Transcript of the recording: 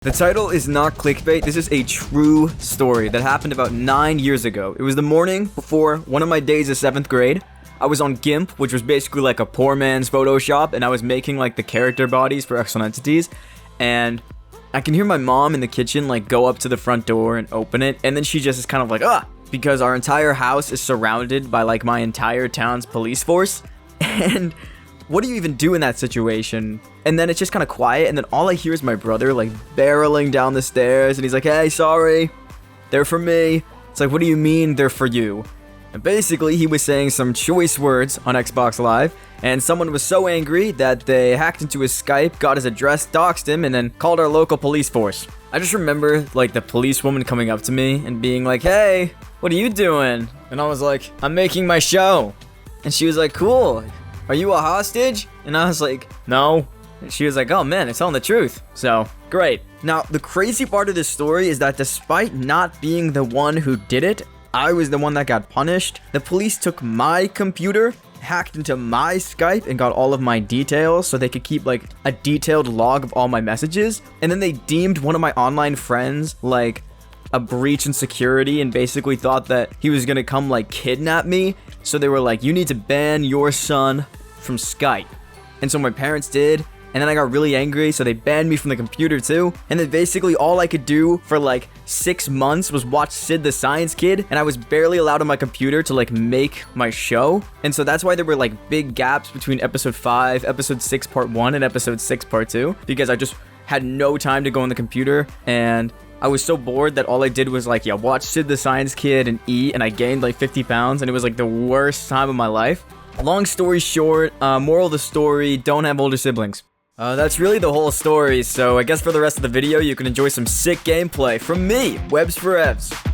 The title is not clickbait. This is a true story that happened about 9 years ago. It was the morning before one of my days of 7th grade. I was on GIMP, which was basically like a poor man's Photoshop, and I was making like the character bodies for external entities. And I can hear my mom in the kitchen like go up to the front door and open it, and then she just is kind of like, because our entire house is surrounded by like my entire town's police force. And what do you even do in that situation? And then it's just kind of quiet, and then all I hear is my brother like barreling down the stairs, and he's like, "Hey, sorry, they're for me." It's like, what do you mean they're for you? And basically, he was saying some choice words on Xbox Live, and someone was so angry that they hacked into his Skype, got his address, doxed him, and then called our local police force. I just remember like the policewoman coming up to me and being like, "Hey, what are you doing?" And I was like, "I'm making my show." And she was like, "Cool. Are you a hostage?" And I was like, "No." And she was like, "Oh man, it's telling the truth." So, great. Now, the crazy part of this story is that despite not being the one who did it, I was the one that got punished. The police took my computer, hacked into my Skype, and got all of my details so they could keep like a detailed log of all my messages. And then they deemed one of my online friends like a breach in security and basically thought that he was gonna come like kidnap me. So they were like, "You need to ban your son from Skype." And so my parents did, and then I got really angry, so they banned me from the computer too. And then basically all I could do for like 6 months was watch Sid the Science Kid, and I was barely allowed on my computer to like make my show. And so that's why there were like big gaps between episode 5, episode 6 part 1, and episode 6 part 2, because I just had no time to go on the computer, and I was so bored that all I did was like, watch Sid the Science Kid and eat, and I gained like 50 pounds, and it was like the worst time of my life. Long story short, moral of the story, don't have older siblings. That's really the whole story, so I guess for the rest of the video, you can enjoy some sick gameplay from me, WebzForevz.